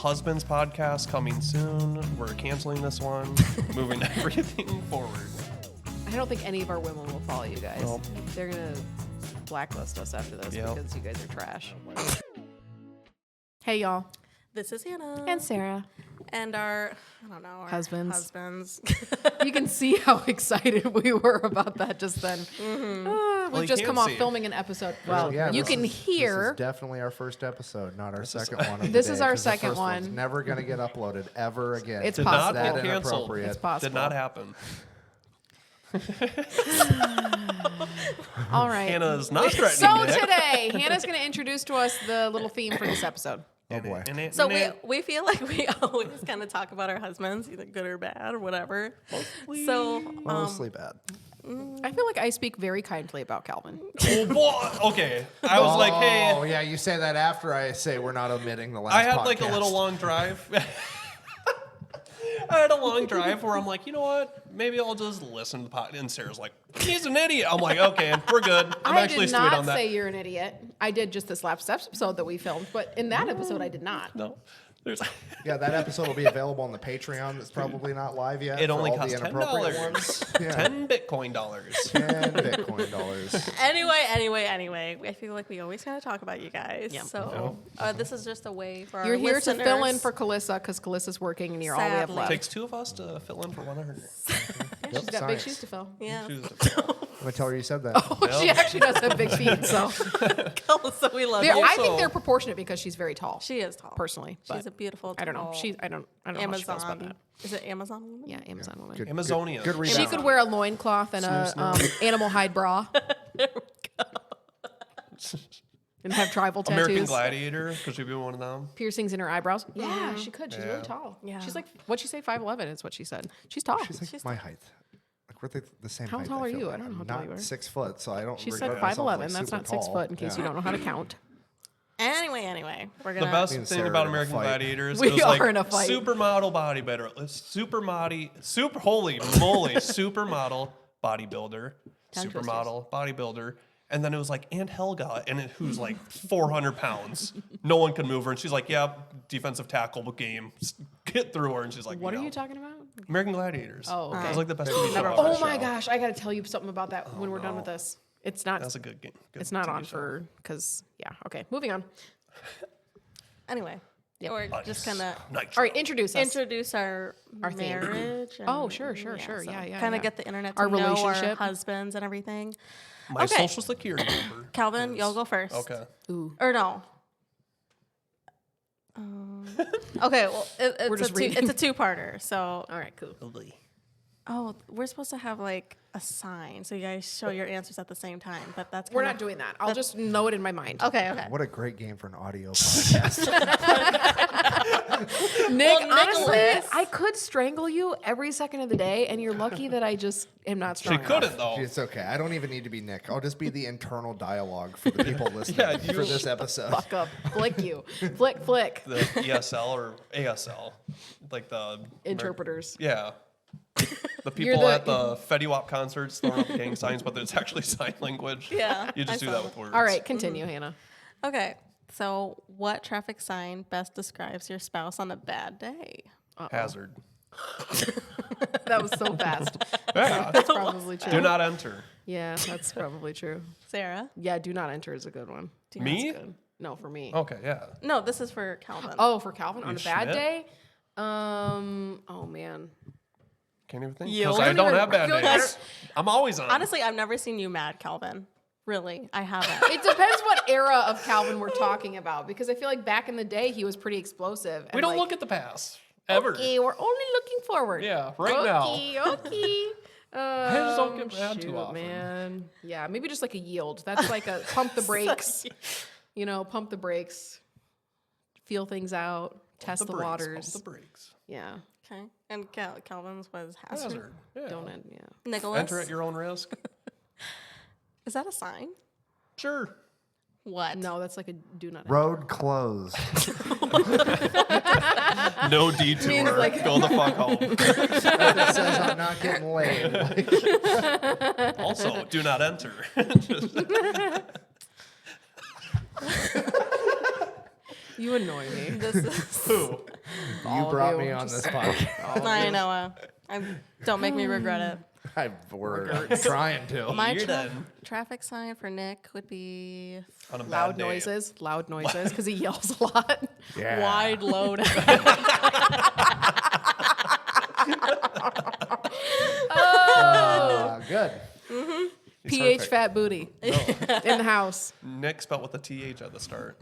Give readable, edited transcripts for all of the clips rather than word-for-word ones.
husband's podcast coming soon. We're canceling this one, moving everything forward. I don't think any of our women will follow you guys. Nope. They're going to blacklist us after this because you guys are trash. Hey, y'all. This is Hannah. And Sarah. And our husbands. You You can see how excited we were about that just then. We've just come off filming an episode. Well, you can hear. This is definitely our first episode, not our second one. Of This the is day, our 'cause the second first one. one's never going to get uploaded ever again. It's Did possible. not That get canceled. inappropriate. It's possible. Did not happen. All right. Hannah is not threatening So Nick. today, Hannah's going to introduce to us the little theme for this episode. Oh boy. So we feel like we always kind of talk about our husbands, either good or bad or whatever. Mostly bad. I feel like I speak very kindly about Calvin. Oh, boy. Okay. I was like, hey. Oh yeah, you say that after I say we're not omitting the last. I had like a podcast. little long drive. I had a long drive where I'm like, you know what? Maybe I'll just listen to the podcast. And Sarah's like, he's an idiot. I'm like, okay, we're good. I'm I actually did sweet not on that. say you're an idiot. I did just this last episode that we filmed, but in that episode, I did not. No. There's Yeah, that episode will be available on the Patreon. That's probably not live yet. it for only all costs the inappropriate $10. ones. Yeah. 10 Bitcoin dollars. 10 Bitcoin dollars. Anyway, I feel like we always kind of talk about you guys. Yeah. So this is just a way for You're our here listeners. to fill in for Calissa because Calissa's working and you're all we have Sadly. left. Takes two of us to fill in for one of her. She's got big science. shoes to fill. Yeah. Shoes. I'm gonna tell her you said that. Oh, she actually does have big feet, so So we love I you. think they're proportionate because she's very tall. She is tall. Personally, She's but a beautiful. I don't know. tall I don't know how she feels about Amazon. that. Is it Amazon woman? Yeah, Amazon woman. Good, Amazonia. Good She rebound. could wear a loincloth and a animal hide bra. And have tribal tattoos. American Gladiator. Could she be one of them? Piercings in her eyebrows. Yeah, she could. She's really Yeah. tall. Yeah. She's like, what'd she say? 5'11" is what she said. She's tall. She's like my height. Like we're the same How height. tall are feel you? like. I don't know I'm how tall not you are. 6 foot, so I don't. She said regard myself 5'11". like That's super not 6 tall. foot in case you don't know how to count. Anyway, we're The gonna. best Me and thing Sarah about are in a American fight. Gladiators We is are like in a fight. supermodel bodybuilder, supermodel bodybuilder, supermodel bodybuilder, and then it was like Aunt Helga, and who's like 400 pounds. No one can move her, and she's like, "Yeah, defensive tackle game, get through her," and she's like, What are "No." you talking about? American Gladiators. Oh, okay. It was like the best TV show. Never ever. Oh my gosh, I got to tell you something about that when we're done with this. It's not. That's a good game. Good It's not TV on show. for because okay. Moving on. Anyway, we're just gonna Nitro. All right, introduce us. introduce our theme. marriage. Oh, sure. Yeah. Kind of get the internet to Our know relationship. our husbands and everything. My Okay. social security number. Calvin, you'll go first. Okay. Ooh. Or no. Okay, well, We're just reading. it's a two-parter. So, All right, cool. we're supposed to have like a sign, so you guys show your answers at the same time. But that's We're kinda- not doing that. I'll just know it in my mind. Okay. What a great game for an audio podcast. Nick, Well, honestly, Nicholas- I could strangle you every second of the day, and you're lucky that I just am not strong She couldn't enough. though. It's okay. I don't even need to be Nick. I'll just be the internal dialogue for the people listening Yeah, for this episode. Fuck up. Flick you. Flick. The ESL or ASL, like the Interpreters. Yeah. The You're people the- at the Fetty Wap concerts throwing up gang signs, but it's actually sign language. Yeah, You just I do saw that that. with words. All right, continue, Hannah. Okay. So, what traffic sign best describes your spouse on a bad day? Hazard. That was so fast. Yeah. That's probably true. Do not enter. Yeah, that's probably true. Sarah? Yeah, do not enter is a good one. Me? That's good. No, for me. Okay, yeah. No, this is for Calvin. Oh, for Calvin on a You bad Schmidt? day? Oh man. Can't even think. You Because don't I don't even- have bad I feel like days. I'm always on. Honestly, I've never seen you mad, Calvin. Really, I haven't. It depends what era of Calvin we're talking about because I feel like back in the day he was pretty explosive. we don't look at the past. Ever. Okay, we're only looking forward. Yeah, right now. Okay. I just don't get mad too often. Man. Yeah, maybe just like a yield. That's like a pump the brakes. Pump the brakes. Feel things out. Test the brakes, waters. Pump the brakes. Yeah. Okay. And Calvin's was hazard. Hazard. Yeah. Don't end. Yeah. Nicholas? Enter at your own risk. Is that a sign? Sure. What? No, that's like a do not. Road closed. No detour. Means like- Go the fuck home. It says I'm not getting laid. Also, do not enter. You annoy me. This is. You All of brought you, me on just- this podcast. I know. Don't make me regret it. We're trying to. My You're done. traffic sign for Nick would be On a bad Loud day. noises, because he yells a lot. Yeah. wide load. Good. PH fat booty in the house. Nick spelled with a TH at the start.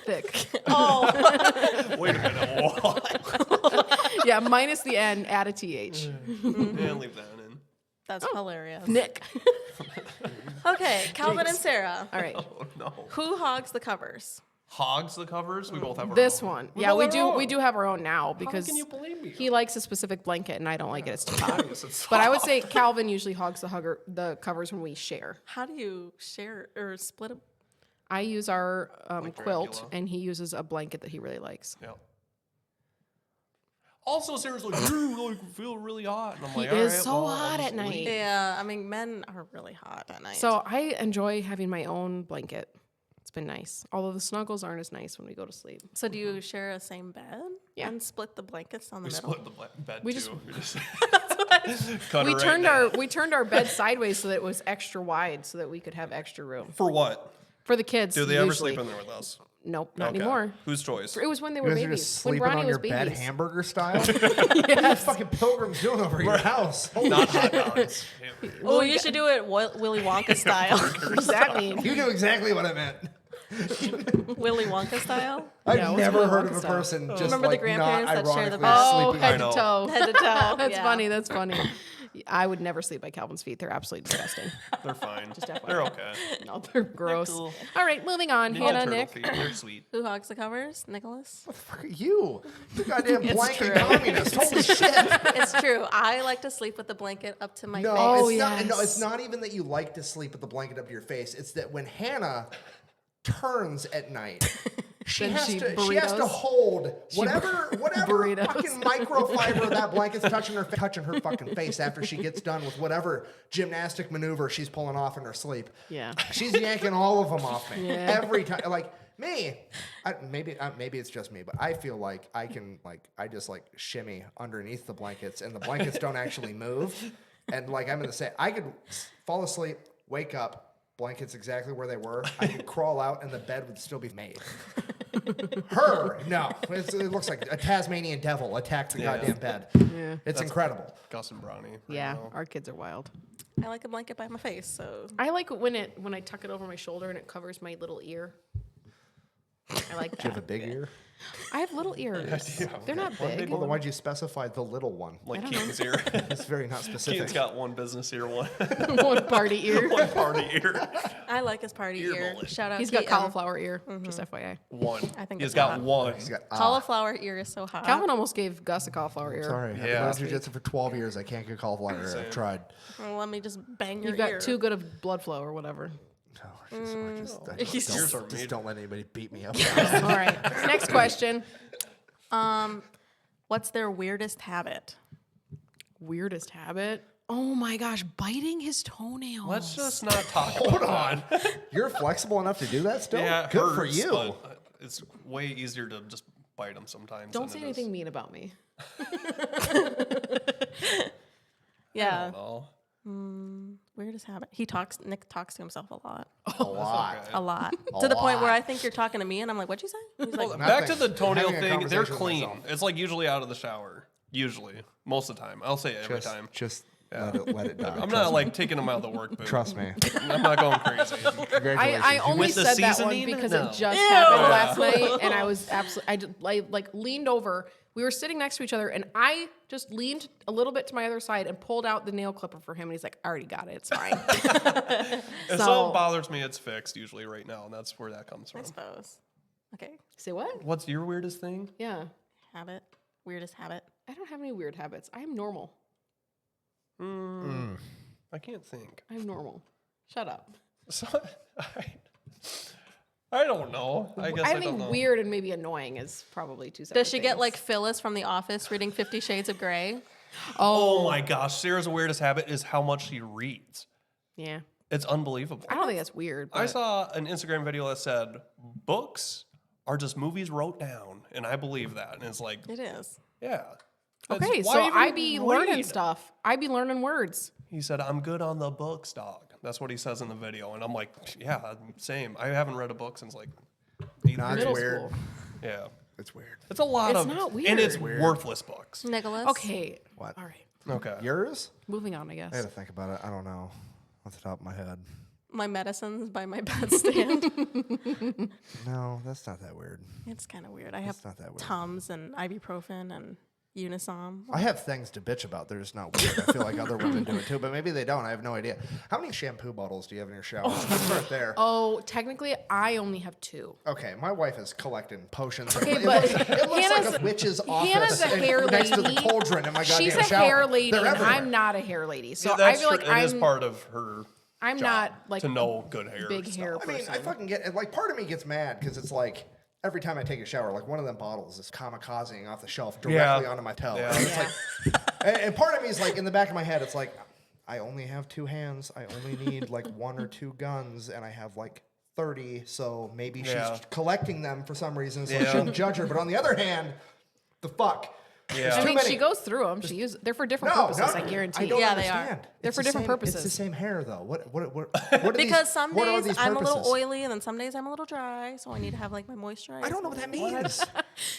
Thick. Oh, Wait a minute. What? Yeah, minus the N, add a TH. Yeah, leave that in. that's hilarious. Nick. Okay, Calvin and Sarah. All right. Oh no. Who hogs the covers? Hogs the covers. We both have our This own. one. We Yeah, both we have do. our own. We do have our own now How because can you blame me? he likes a specific blanket and I don't like it. It's too hot. Yes, it's But I would say Calvin usually hogs the covers when we share. How do you share or split a I use our quilt Dracula. and he uses a blanket that he really likes. Yeah. Also, Sarah's like, you like feel really hot, and I'm like, He all is right, so well, hot I'll at just night. leave. Yeah, I mean, men are really hot at night. So I enjoy having my own blanket. It's been nice. Although the snuggles aren't as nice when we go to sleep. So do you share a same bed? Yeah. And split the blankets on the We middle? split the bed We too. just- Cut We her right turned now. we turned our bed sideways so that it was extra wide so that we could have extra room. For what? For the kids. Do they ever usually. sleep in there with us? Nope, not Okay. anymore. Whose choice? It was when they You were guys are babies. just When sleeping Bronny on was your bed babies. hamburger style? What are you fucking pilgrims doing over your house? Holy Not hot dogs. Oh, you should do it Willy Wonka style. What does that mean? You knew exactly what I meant. Willy Wonka style? I've Yeah, what's never Willy heard Wonka of a style? person just Remember the like grandparents not that share the ironically bed? Oh, sleeping. head I to know. toe. Head to toe. That's yeah. funny. That's funny. I would never sleep by Calvin's feet. They're absolutely disgusting. They're fine. FYI. They're okay. No, they're gross. cool. All right, moving on. Ninja Hannah, turtle Nick. feet. They're sweet. Who hogs the covers? Nicholas? Fuck you. You goddamn blanket true. communist. Holy shit. It's true. I like to sleep with the blanket up to my No, face. Oh, it's not. No, yes. it's not even that you like to sleep with the blanket up to your face. It's that when Hannah turns at night, she Then has she to burritos. hold whatever burritos. fucking microfiber of that blanket's touching her fucking face after she gets done with whatever gymnastic maneuver she's pulling off in her sleep. Yeah. She's yanking all of them off me Yeah. every time. Like me, maybe it's just me, but I feel like I can I just shimmy underneath the blankets, and the blankets don't actually move. And I'm gonna say, I could fall asleep, wake up, blankets exactly where they were. I could crawl out, and the bed would still be made. Her, no, it looks like a Tasmanian devil attacked the goddamn bed. Yeah. It's incredible. Gus and Bronny. right Yeah, now. our kids are wild. I like a blanket by my face, so I like it when I tuck it over my shoulder and it covers my little ear. I like Do you have a that. big ear? I have little ears. Yeah. They're not big. Well, then why'd you specify the little one? Like Keaton's ear. It's very not specific. Keaton's got one business ear, one One party ear. one party ear. I like his party Ear ear. mullet. Shout out He's got Keaton. cauliflower ear. Just FYI. One. I think He's it's got hot. one. He's got Cauliflower ear is so hot. Calvin almost gave Gus a cauliflower ear. Sorry, I've Yeah. been doing jiu-jitsu for 12 years. I can't get cauliflower ear. I've tried. Well, let me just bang your You've got ear. too good of blood flow or whatever. No, I just He's Ears are made. just don't let anybody beat me up. All right. Next question. What's their weirdest habit? Weirdest habit? Oh my gosh, biting his toenails. Let's just not talk Hold about on. You're flexible enough to do that still? Yeah, it Good for hurts, you. but it's way easier to just bite them sometimes. Don't than say it is- anything mean about me. I Yeah. don't know. Weirdest habit. Nick talks to himself a lot. A lot. Okay. A lot. A To the point where lot. I think you're talking to me and I'm like, what'd you say? He's like, Back to Nothing. the toenail Having a thing. They're conversation with clean. myself. It's like usually out of the shower. Usually, most of the time. I'll say it every time. Just let it die. I'm not like taking them out of the work boot. Trust me. I'm not going crazy. Congratulations. I only With the said that one seasoning? because No. it just happened last night, and I was absolutely. I leaned over. We were sitting next to each other, and I just leaned a little bit to my other side and pulled out the nail clipper for him, and he's like, "I already got it. It's fine." If something bothers me, it's fixed usually right now, and that's where that comes I from. suppose. Okay. Say what? What's your weirdest thing? Yeah, Habit. Weirdest habit. I don't have any weird habits. I am normal. I can't think. I'm normal. Shut up. So, I don't know. I guess I think don't know. weird and maybe annoying is probably two separate Does she get things. like Phyllis from The Office reading 50 Shades of Grey? Oh my gosh, Sarah's weirdest habit is how much she reads. Yeah. It's unbelievable. I don't think that's weird. I But saw an Instagram video that said books are just movies wrote down, and I believe that. And it's like, It is. yeah. okay, Why so even I be learning read? stuff. I be learning words. He said, I'm good on the books, dog. That's what he says in the video. And I'm like, yeah, same. I haven't read a book since like 8th Nah, it's Middle weird. school. Yeah. It's weird. It's a lot It's of, not and it's weird. worthless books. Nicholas. Okay. What? All right. Okay. Yours? Moving on, I I guess. gotta think about it. I don't know off the top of my head. My medicines by my bedstand. No, that's not that weird. It's kind of weird. I have It's not that weird. Tums and ibuprofen and Unisom. I have things to bitch about. They're just not weird. I feel like other women do it too, but maybe they don't. I have no idea. How many shampoo bottles do you have in your shower? Let's start there. Oh, technically, I only have 2. Okay, my wife is collecting potions. Okay, it but looks Hannah's- like a witch's office Hannah's a hair next to the lady. cauldron in my goddamn She's a shower. hair lady, They're and everywhere. I'm not a hair lady. So Yeah, I that's feel like true. It is I'm part of her job not like to know good hair. big stuff. hair I mean, person. I fucking get like part of me gets mad because it's like every time I take a shower, like one of them bottles is kamikazing off the shelf directly onto my toe. Yeah. And it's like, and part of me is like in the back of my head, it's like I only have 2 hands. I only need like 1 or 2 guns, and I have like 30. So maybe Yeah. she's collecting them for some reason, so I Yeah. shouldn't judge her. But on the other hand, the fuck. Yeah. I too mean, many. she goes through them. She uses. They're for different purposes. I guarantee. I don't Yeah, they are. understand. They're It's for the different same- purposes. It's the same hair though. What are Because these, some what are days these I'm a little purposes? oily, and then some days I'm a little dry, so I need to have like my moisturizer. I don't know what that means.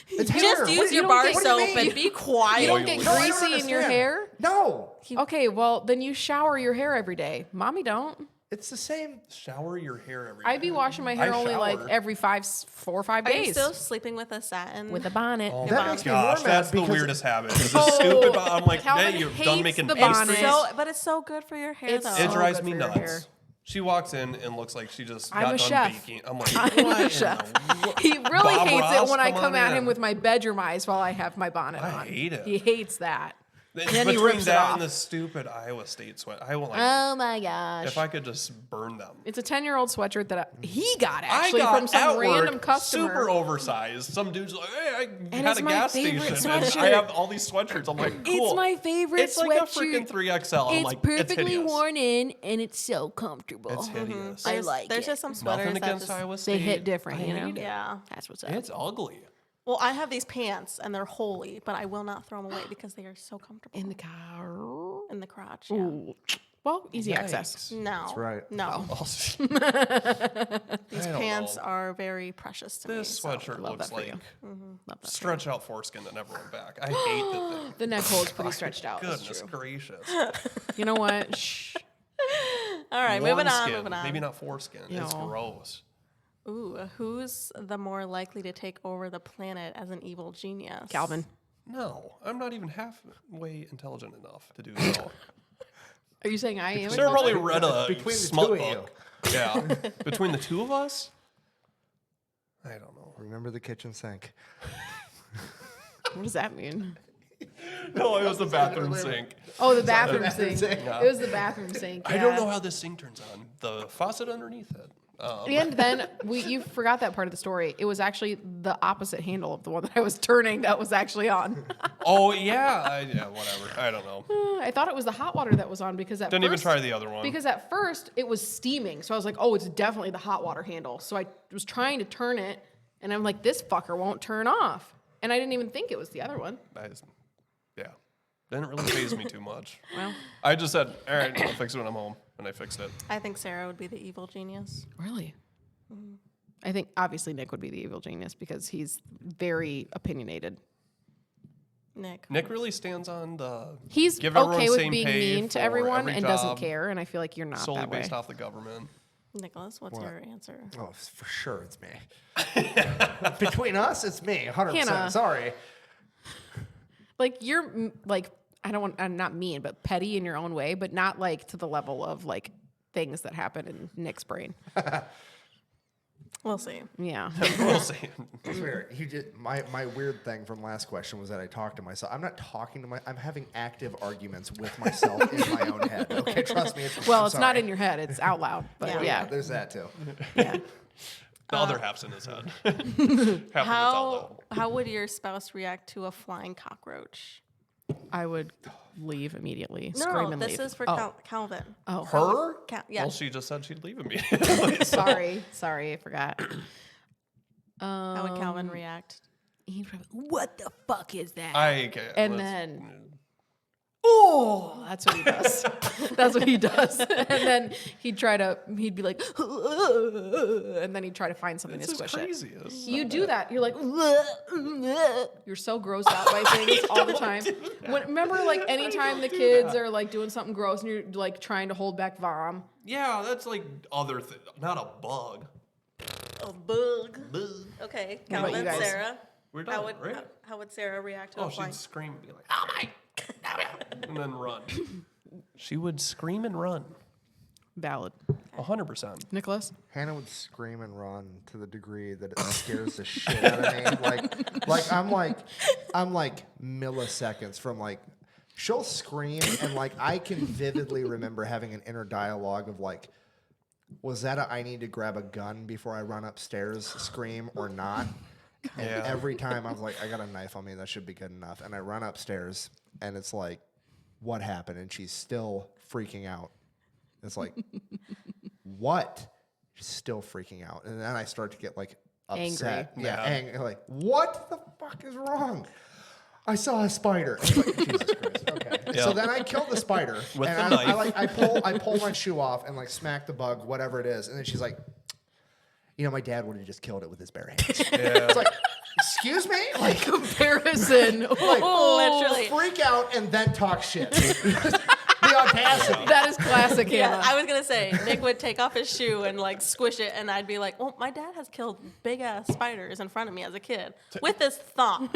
It's hair. Just What- use you your don't bar get- what do you soap mean? and be quiet. You don't get No, I don't greasy in your understand. hair. No, Okay, well then you shower your hair every day. Mommy don't. it's the same. Shower your hair every I be day. washing my hair I only like shower. every 4 or 5 Are you days still sleeping with a satin? with a bonnet. Oh That my makes me gosh, more mad that's the because- weirdest habit. It's a stupid. I'm like, Calvin hey, you're hates done making the pastries. bonnet. so, but it's so good for your hair, It's though. It so drives good me for your nuts. hair. She walks in and looks like she just I'm got a done chef. baking. I'm like, I'm what a in chef. the wo- He really Bob hates it Ross, when I come come on at in. him with my bedroom eyes while I have my bonnet I on. hate it. He hates that. It's then he between rips it that off. and the stupid Iowa State sweat. I will like Oh my gosh. if I could just burn them. It's a 10-year-old sweatshirt that he got I actually got from some at random work, customer. super oversized. Some dude's like, hey, I had it's a my gas favorite station and I sweatshirt. have all these sweatshirts. I'm like, cool. It's my favorite It's like a sweatshirt. freaking 3XL. I'm It's like, perfectly it's hideous. worn in and it's so comfortable. It's hideous. I like There's it. just some sweaters Nothing that against just, Iowa They State. hit different, I you know? hate it. yeah. That's what's up. It's ugly. Well, I have these pants and they're holy, but I will not throw them away because they are so comfortable In the car. in the crotch. Yeah. Ooh. Well, easy access. No, That's right. No, These these pants are very precious to This me. sweatshirt love looks that for like you. Love that. stretch out foreskin that never went back. I hate the thing. The neck hole is pretty stretched out. That's Goodness true. gracious. You know what? Shh. All right, Worn moving on. skin. Moving on. Maybe not foreskin. It's No. gross. Ooh, who's the more likely to take over the planet as an evil genius? Calvin. No, I'm not even halfway intelligent enough to do so. Are you saying I am? Sarah probably read a Between the smut two of book. Yeah. Between the two of us? I don't know. Remember the kitchen sink. What does that mean? No, it was the bathroom sink. Oh, the bathroom sink. sink. It was the bathroom sink. I don't yeah. know how this sink turns on. The faucet underneath it. And then you forgot that part of the story. It was actually the opposite handle of the one that I was turning that was actually on. Oh, yeah. Yeah, whatever. I don't know. I thought it was the hot water that was on because at Didn't first, even try the other one. Because at first it was steaming, so I was like, "Oh, it's definitely the hot water handle." So I was trying to turn it, and I'm like, "This fucker won't turn off," and I didn't even think it was the other one. Yeah. Didn't really faze me too much. Well, I just said, all right, I'll fix it when I'm home. And I fixed it. I think Sarah would be the evil genius. really, I think obviously Nick would be the evil genius because he's very opinionated. Nick. Nick really stands on the He's give everyone okay with same being pay mean to for everyone every and doesn't job, care, and I feel like you're not solely that way. based off the government. Nicholas, what's your answer? Oh, for sure, it's me. Between us, it's me. 100%. Hannah. Sorry. Like you're like I don't want I'm not mean, but petty in your own way, but not like to the level of like things that happen in Nick's brain. We'll see. Yeah. We'll see. It's weird. He just, my weird thing from last question was that I talked to myself. I'm not talking to I'm having active arguments with myself in my own head. Okay, trust me. Well, I'm it's not sorry. in your head; it's out loud. But Yeah. yeah, There's that too. yeah. The other half's in his head. Half of it's out loud. How would your spouse react to a flying cockroach? I would leave immediately. No, Scream and this leave. is for Calvin. Oh, Her? Yeah. Well, she just said she'd leave immediately. sorry, I forgot. How would Calvin react? He'd probably, what the fuck is that? I can't. And then, oh, that's what he does. That's what he does. And then he'd be like, and then he'd try to find something This to is squish crazy. it. This is You so do bad. that. You're like, you're so grossed out by things all the time. Remember, like, anytime the kids are like doing something gross and you're like trying to hold back vom. Yeah, that's like other thing. Not a bug. A bug. Bug. Okay, What about you Calvin, guys? Sarah. We're done, right? How would Sarah react to Oh, a flying? she'd scream and be like, "Oh my!" and then run. She would scream and run. Valid. 100%. Nicholas? Hannah would scream and run to the degree that it scares the shit out of me. I'm like milliseconds from like, she'll scream and like I can vividly remember having an inner dialogue of like, was that a I need to grab a gun before I run upstairs scream or not? And Yeah. every time I was like, I got a knife on me, that should be good enough. And I run upstairs and it's like, what happened? And she's still freaking out. It's like, what? She's still freaking out. And then I start to get like upset. Angry. Yeah, Yeah. angry. Like, what the fuck is wrong? I saw a spider. I was like, Jesus Christ. Okay. Yeah. So then I killed the spider. With and the I knife. like I pull my shoe off and like smack the bug, whatever it is. And then she's like, you know, my dad would have just killed it with his bare hands. Yeah. It's like, excuse me? Like, Comparison. Literally. freak out and then talk shit. The audacity. That is classic, Yeah, Hannah. I was gonna say Nick would take off his shoe and like squish it, and I'd be like, "Well, my dad has killed big ass spiders in front of me as a kid with his thumb,"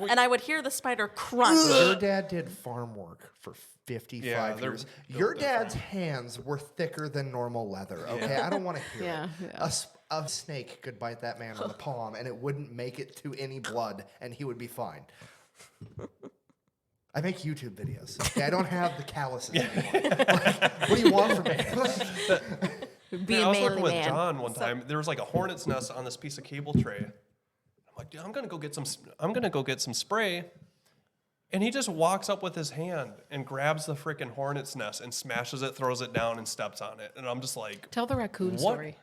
and I would hear the spider crunch. Your dad did farm work for 55 Yeah, they're years. built Your dad's hands were thicker than normal leather. Okay, I don't want to hear Yeah, it. yeah. A snake could bite that man on the palm, and it wouldn't make it to any blood, and he would be fine. I make YouTube videos. Okay, I don't have the calluses anymore. Like, what do you want from me? Be I a was working manly with man. John one time. There was like a hornet's nest on this piece of cable tray. I'm like, dude, I'm gonna go get some spray. And he just walks up with his hand and grabs the freaking hornet's nest and smashes it, throws it down, and steps on it. And I'm just like, Tell the raccoon What? story.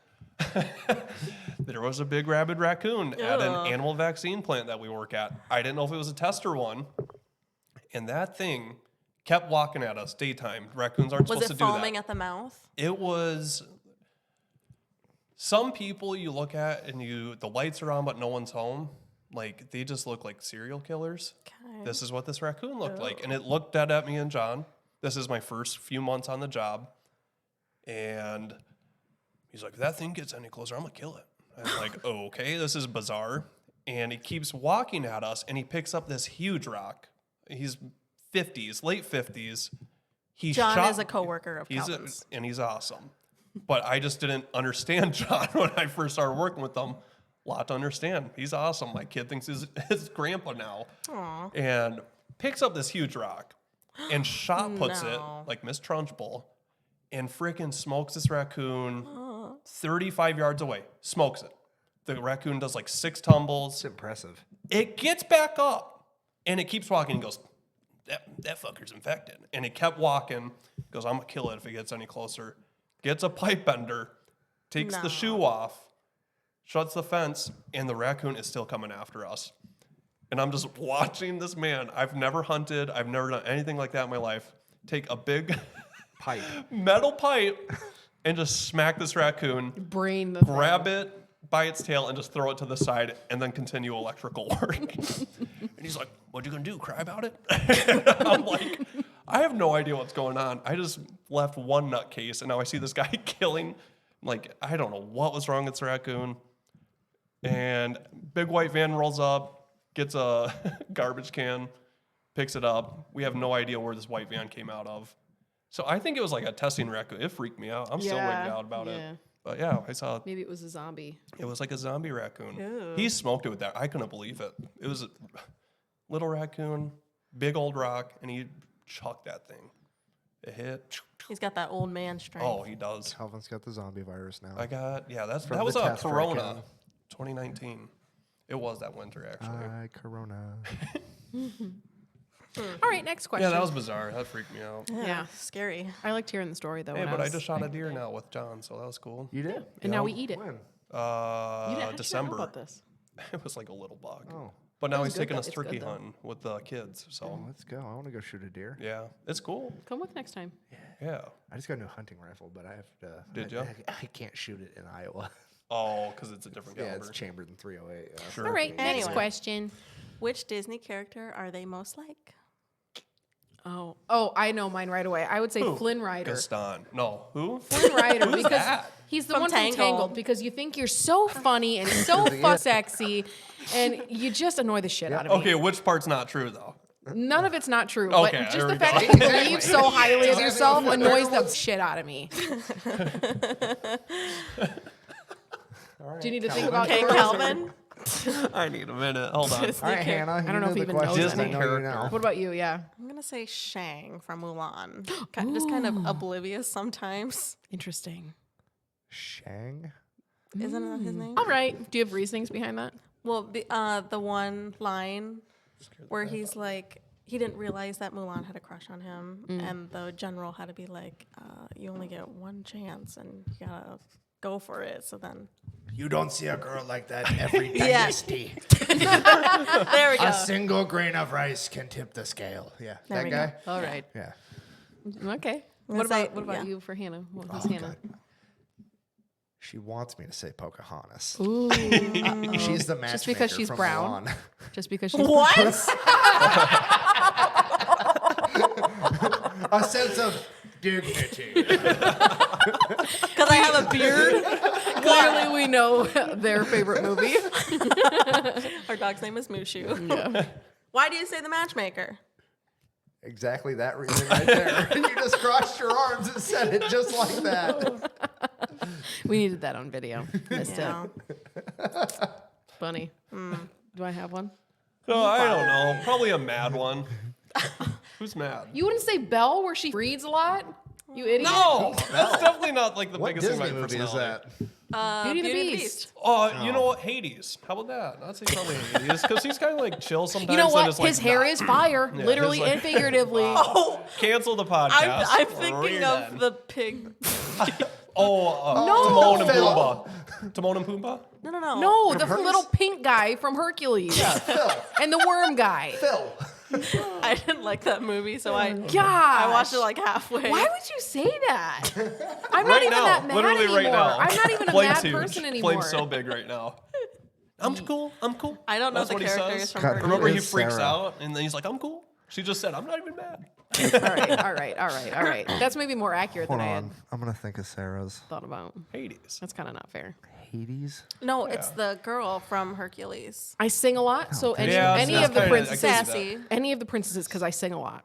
there was a big rabid raccoon at an Ugh. animal vaccine plant that we work at. I didn't know if it was a tester one. And that thing kept walking at us daytime. Raccoons aren't Was supposed it to do that. foaming at the mouth? It was. Some people you look at and the lights are on, but no one's home. Like they just look like serial killers. Okay. This is what this raccoon looked like, and it looked dead at me and John. This is my first few months on the job, and he's like, "If that thing gets any closer, I'm gonna kill it." I'm like, "Oh, okay, this is bizarre." And he keeps walking at us, and he picks up this huge rock. He's 50s, late 50s. He John shot, is a coworker of he's Calvin's. and he's awesome. But I just didn't understand John when I first started working with him. A lot to understand. He's awesome. My kid thinks he's his grandpa now. Aw. And picks up this huge rock and shot puts it No. like Miss Trunchbull and freaking smokes this raccoon 35 yards away. Smokes it. The raccoon does like 6 tumbles. It's impressive. It gets back up and it keeps walking. He goes, that fucker's infected. And it kept walking. Goes, I'm going to kill it if it gets any closer. Gets a pipe bender, takes No. the shoe off, shuts the fence, and the raccoon is still coming after us. And I'm just watching this man. I've never hunted. I've never done anything like that in my life. Take a big Pipe. metal pipe and just smack this raccoon, Brain the grab it by its tail, and just throw it to the side, and then continue electrical work. And he's like, "What you gonna do? Cry about it?" I'm like, I have no idea what's going on. I just left one nutcase, and now I see this guy killing. Like, I don't know what was wrong with this raccoon. And big white van rolls up, gets a garbage can, picks it up. We have no idea where this white van came out of. So I think it was like a testing raccoon. It freaked me out. I'm still Yeah, wigged out about yeah. it. But yeah, I saw Maybe it was a zombie. it was like a zombie raccoon. Ew. He smoked it with that. I couldn't believe it. It was a little raccoon, big old rock, and he chucked that thing. It hit. He's got that old man strength. Oh, he does. Calvin's got the zombie virus now. That From was the a test Corona, raccoon. 2019. It was that winter actually. Hi, Corona. All right, next question. Yeah, that was bizarre. That freaked me out. Yeah. Scary. I liked hearing the story though. Hey, when but I was- just shot a deer now with John, so that was cool. You did? and now we eat it. When? How'd you not know December. about this? It was like a little buck. Oh. But now was he's good taking though. us It's good turkey though. hunting with the kids. So Let's go. I want to go shoot a deer. yeah, it's cool. Come with next time. Yeah. I just got a new hunting rifle, but I have to. Did ya? I can't shoot it in Iowa. Oh, because it's a different Yeah, caliber. it's chambered in 308. Yeah. Sure. All right, next Anyway. question. Which Disney character are they most like? Oh, I know mine right away. I would say Who? Flynn Rider. Gaston. No, who? Flynn Rider Who's because that? he's the From one from Tangled. Tangled because you think you're so funny and so sexy, and you just annoy the shit out of me. Okay, which part's not true though? None of it's not true, Okay, but just there the we fact go. that you believe so highly of yourself annoys the shit out of me. Do you need to think about Okay, yours? Calvin. I need a minute. Hold on. Disney All right, character. Hannah. I don't know if he even knows Disney any. character. What about you? Yeah. I'm gonna say Shang from Mulan. Just kind of oblivious sometimes. Interesting. Shang? Isn't that his name? All right. Do you have reasonings behind that? Well, the one line where he's like, he didn't realize that Mulan had a crush on him, and the general had to be like, "You only get one chance, and you gotta go for it." So then, You don't see a girl like that every Yeah. dynasty. there we go. A single grain of rice can tip the scale. Yeah, There that we guy. go. All right. Yeah. Okay. I'm What gonna about say- yeah. you for Hannah? What was Oh, Hannah? God. She wants me to say Pocahontas. Ooh. She's the matchmaker Just because she's from brown? Mulan. Just because she's What? A sense of dignity. Because I have a beard. Clearly, we know their favorite movie. Our dog's name is Mushu. Yeah. Why do you say the matchmaker? Exactly that reason right there. You just crossed your arms and said it just like that. We needed that on video. Missed Yeah. it. Funny. Do I have one? Oh, I don't know. Probably a mad one. Who's mad? You wouldn't say Belle, where she reads a lot? You idiot. No, that's definitely not like the What biggest thing Disney about movie is personality. that? Beauty and the Beast. Oh, you know what? Hades. How about that? I'd say probably Hades because he's kind of like chill sometimes. You know and what? it's, like, His hair not- is fire, Yeah, literally his, like- and figuratively. Cancel the podcast. I'm thinking We're of done. the pig. Timon and Pumbaa. Timon and Pumbaa? No. No, the Hercules? little pink guy from Hercules. Phil. And the worm guy. Phil. I didn't like that movie, so I Gosh. watched it like halfway. Why would you say that? I'm not Right even now. that mad Literally anymore. right now. I'm not even a Flame's mad huge. person anymore. Flame's so big right now. I'm cool. I'm cool. I don't know That's the what he characters says. from God, Hercules. Remember, he is freaks Sarah? out, and then he's like, I'm cool. She just said, I'm not even mad. All right. That's maybe more accurate Hold than I had on. I'm going to think of Sarah's. thought about. Hades. That's kind of not fair. Hades? No, it's the girl from Hercules. I sing a lot, so any, Yeah, any that's of the kinda- I can see princesses, that. Sassy. any of the princesses, because I sing a lot.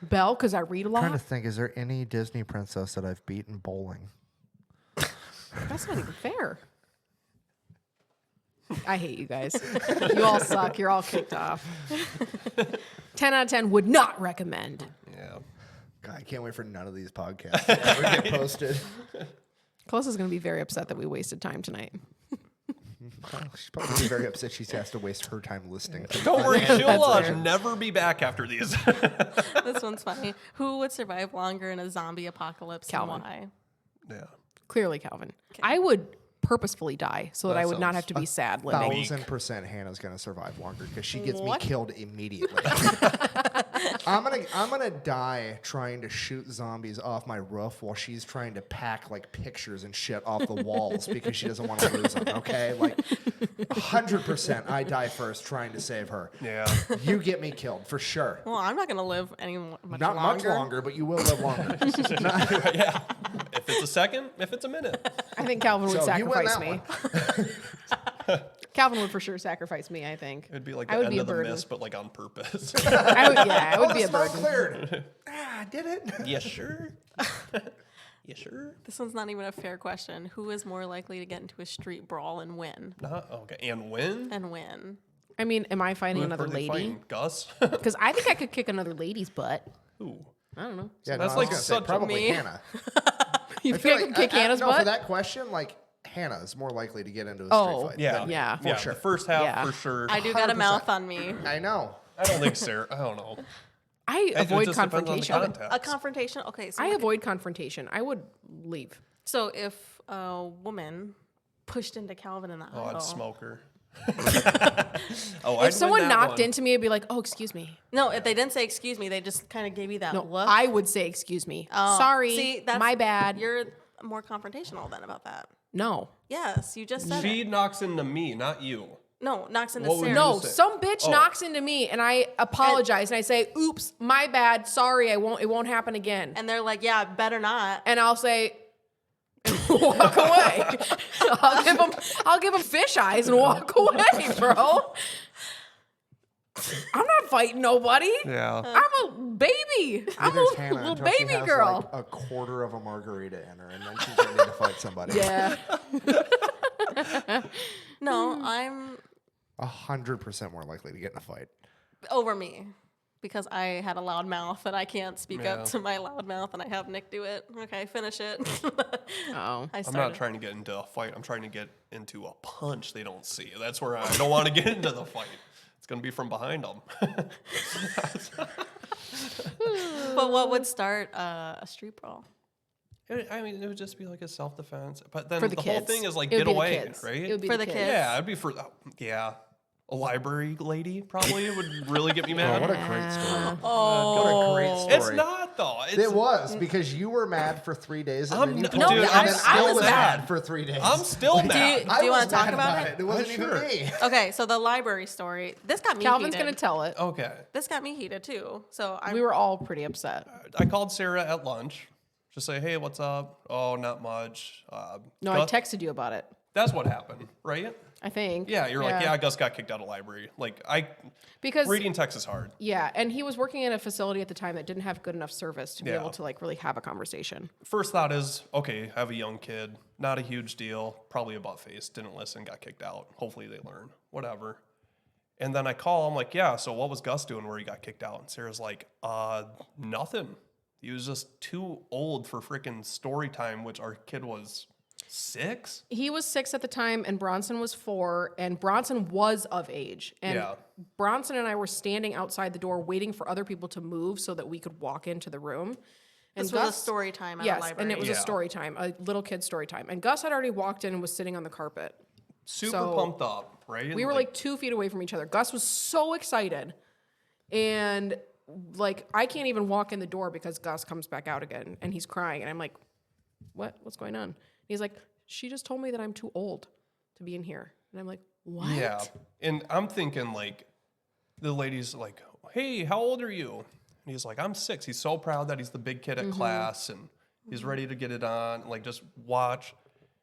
Belle, because I read a I'm trying to lot. think, is there any Disney princess that I've beaten bowling? That's not even fair. I hate you guys. You all suck. You're all kicked off. 10 out of 10 would not recommend. Yeah. God, I can't wait for none of these podcasts to ever get posted. Close going to be very upset that we wasted time tonight. She's probably very upset she has to waste her time listening. to Don't worry, That's she'll fair. never be back after these. This one's funny. Who would survive longer in a zombie apocalypse Calvin. and why? Yeah. Clearly, Calvin. I would purposefully die so that That I would not sounds have to be sad living. 1,000% Hannah's gonna survive longer because she gets What? me killed immediately. I'm gonna die trying to shoot zombies off my roof while she's trying to pack like pictures and shit off the walls because she doesn't want to lose them. Okay, like 100%, I die first trying to save her. Yeah. You get me killed for sure. Well, I'm not going to live any much Not longer. much longer, but you will live longer. Yeah. If it's a second, if it's a minute. I think Calvin would So you win sacrifice that me. Calvin would for sure sacrifice me, I think. It'd be like I the would end be a of the burden. mist, but like on purpose. I would be a Smoke burden. cleared. I did it. Yes, sure. Yes, sure. This one's not even a fair question. Who is more likely to get into a street brawl and win? Okay. And win? And win. I mean, am I fighting Who another are they lady? fighting? Gus? Because I think I could kick another lady's butt. Ooh. I don't know. Yeah, that's no, I like was gonna say such- probably Me? Hannah. You I think feel I could kick Hannah's no, butt? for that question, like Hannah is more likely to get into a Oh, street fight. Yeah. than- Yeah. Yeah. sure. The first half, Yeah. for sure. I do got a 100%. mouth on me. I know. I don't think Sarah. I don't know. I It avoid just depends on the confrontation. context. A confrontation. Okay, so I avoid confrontation. I would leave. so if a woman pushed into Calvin in the Oh, aisle, I'd smoke her. If someone knocked into me, I'd be like, "Oh, excuse me." no, if they didn't say excuse me, they just kind of gave you that No, look. I would say, "Excuse me, Oh, sorry, see, that's, my bad." You're more confrontational then about that. No, Yes, you just said She it. knocks into me, not you. No, knocks into What would Sarah. you no. say? Some bitch Oh. knocks into me, and I apologize, and I say, "Oops, my bad. Sorry, I won't. It won't happen again." And they're like, yeah, better not. And I'll say, "Walk away." I'll give them fish eyes and walk away, bro. I'm not fighting nobody. Yeah. I'm a baby. I'm Neither's a Hannah little until she baby has, girl. like, a quarter of a margarita in her, and then she's ready to fight somebody. Yeah. No, I'm 100% more likely to get in a fight. over me because I had a loud mouth and I can't speak Yeah. up to my loud mouth and I have Nick do it. Okay, finish it. Oh. I I'm started. not trying to get into a fight. I'm trying to get into a punch they don't see. That's where I don't want to get into the fight. It's going to be from behind them. But what would start a street brawl? I mean, it would just be like a self-defense. But then For the the whole kids. thing is like, It would get be the away, kids. right? It would be For the the kids. kids. Yeah, it'd be for, a library lady probably would really get me mad. What a great story. Oh, What a great story. It's not, though. It was because you were mad for 3 days, and I'm then you n- told dude, me, I'm and then still I was mad. mad for 3 days. I'm still mad. Do I you was wanna talk mad about it? It wasn't Sure. even me. Okay, so the library story. This got me Calvin's heated. going to tell it. Okay. This got me heated too. So I We were all pretty upset. I called Sarah at lunch. Just say, hey, what's up? Oh, not much. No, I Gus- texted you about it, That's what happened, right? I think. Yeah, you're like, yeah, Gus got kicked out of library. Like, Because reading text is hard. yeah, and he was working in a facility at the time that didn't have good enough service to be Yeah. able to like really have a conversation. First thought is, okay, I have a young kid, not a huge deal, probably a butt face, didn't listen, got kicked out. Hopefully they learn, whatever. And then I call, I'm like, yeah, so what was Gus doing where he got kicked out? And Sarah's like, nothing. He was just too old for freaking story time, which our kid was 6. He was 6 at the time, and Bronson was 4, and Bronson was of age. And Yeah. Bronson and I were standing outside the door waiting for other people to move so that we could walk into the room. And this was a story time at yes, a library. and it was a Yeah. story time, a little kid story time. And Gus had already walked in and was sitting on the carpet. Super So, pumped up, right? We were like 2 feet away from each other. Gus was so excited. And like, I can't even walk in the door because Gus comes back out again and he's crying. And I'm like, what? What's going on? And he's like, she just told me that I'm too old to be in here. And I'm like, what? Yeah. And I'm thinking like, the lady's like, hey, how old are you? And he's like, I'm 6. He's so proud that he's the big kid at class and he's ready to get it on. Like, just watch.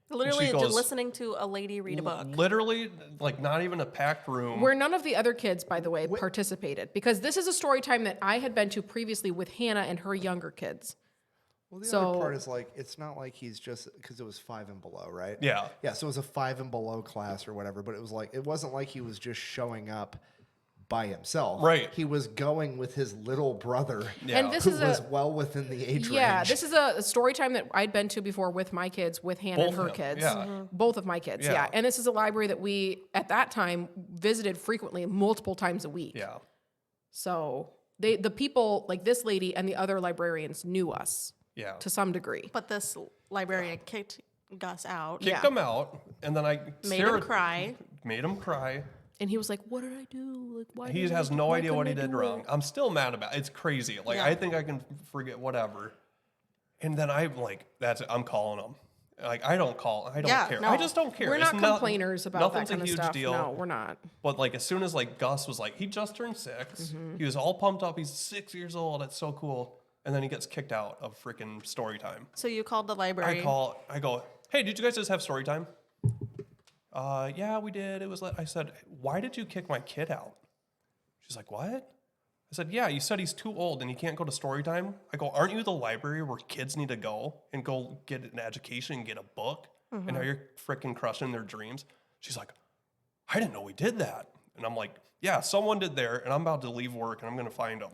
Literally she just goes, listening to a lady read a book. Literally, like, not even a packed room. Where none of the other kids, by the way, participated. Because this is a story time that I had been to previously with Hannah and her younger kids. Well, the So- other part is like, it's not like he's just, because it was 5 and below, right? Yeah. Yeah, so it was a 5 and below class or whatever, but it was like, it wasn't like he was just showing up by himself. Right. He was going with his little brother, Yeah. And this who is was a well within the age yeah, range. this is a story time that I'd been to before with my kids, with Hannah and Both her of them, kids. yeah. Both of my kids, Yeah. yeah. And this is a library that we, at that time, visited frequently, multiple times a week. Yeah. So the people, like this lady and the other librarians knew us Yeah. to some degree. But this librarian kicked Gus out. Kicked Yeah. him out. And then Made him cry. Made him cry. And he was like, what did I do? Like, why He did has I, no why idea what he couldn't I did do wrong. it?" I'm still mad about it. It's crazy. Like, Yeah. I think I can forget whatever. And then I'm like, that's it. I'm calling him. Like, I don't Yeah, care. no. I just don't care. We're It's not not- complainers about nothing's that kind a of huge stuff. deal. No, we're not. But like, as soon as like Gus was like, he just turned 6. Mm-hmm. He was all pumped up. He's 6 years old. That's so cool. And then he gets kicked out of freaking story time. So you called the library. I go, hey, did you guys just have story time? Yeah, we did. It was. I said, why did you kick my kid out? She's like, what? I said, yeah, you said he's too old and he can't go to story time. I go, aren't you the library where kids need to go and go get an education and get a book? And now you're freaking crushing their dreams. She's like, I didn't know we did that. And I'm like, yeah, someone did there, and I'm about to leave work and I'm gonna find them.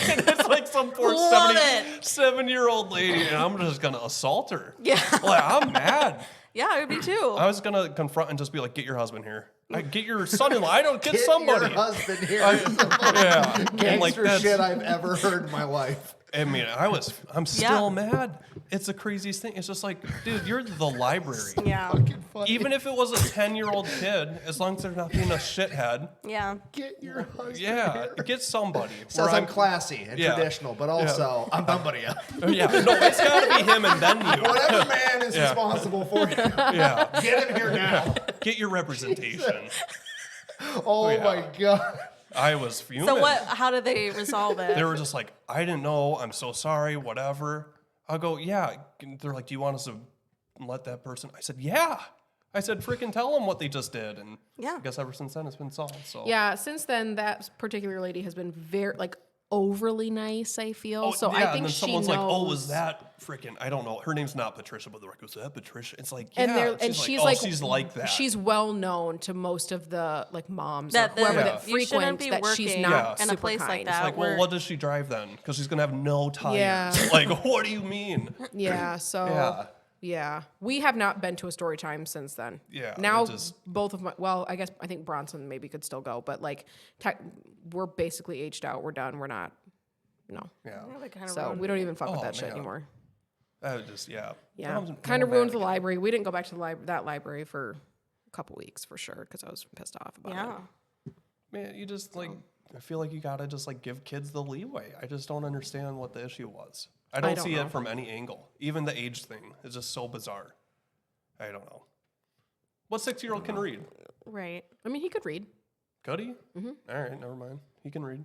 And it's like some poor Love it. 7-year-old lady, and I'm just gonna assault her. Yeah. Like, I'm mad. Yeah, I would be too. I was gonna confront and just be like, "Get your husband here. Get your son-in-law. I don't get somebody." Your husband here. Yeah, and like Gangster that's. shit I've ever heard in my life. I mean, I'm still mad. It's the craziest thing. It's just like, dude, you're the library. Yeah. Even if it was a 10-year-old kid, as long as they're not being a shithead, Yeah. Get your husband yeah, here. get somebody. Says Where I'm classy and Yeah. traditional, but also I'm somebody else. Yeah, no, it's gotta be him and then you. Whatever man is responsible for you. Yeah, Get him here now. get your representation. Oh Yeah. my god. I was fuming. So how did they resolve it? They were just like, I didn't know. I'm so sorry. Whatever. I'll go, yeah. They're like, do you want us to let that person? I said, yeah. I said, freaking tell them what they just did. And Yeah. I guess ever since then it's been solved. So Yeah, since then, that particular lady has been very, like, overly nice, I feel. Oh, so yeah, I and think then she someone's knows. like, "Oh, was that freaking?" I don't know. Her name's not Patricia, but they're like, "Was that Patricia?" It's like, yeah. And she's she's like that. She's well known to most of the like moms That or whoever the- that you shouldn't frequents be that she's working not in a super place like kind. that. like, well, where- what does she drive then? Because she's gonna have no tires. Yeah. Like, what do you mean? Yeah, so Yeah. yeah, we have not been to a story time since then. Yeah, now it just- both of my I think Bronson maybe could still go, but like we're basically aged out. We're done. We're not. No. Yeah. Yeah, they kinda So ruined we don't even fuck with Oh, that shit man. anymore. I would just Yeah, I'm kind of more ruined mad the again. library. We didn't go back to that library for a couple weeks for sure because I was pissed off about Yeah. it. Man, you just like. I feel like you gotta just like give kids the leeway. I just don't understand what the issue was. I don't see know. it from any angle. Even the age thing is just so bizarre. I don't know. What 6-year-old can read? Right. I mean, he could read. Could he? Mm-hmm. All right, never mind. He can read.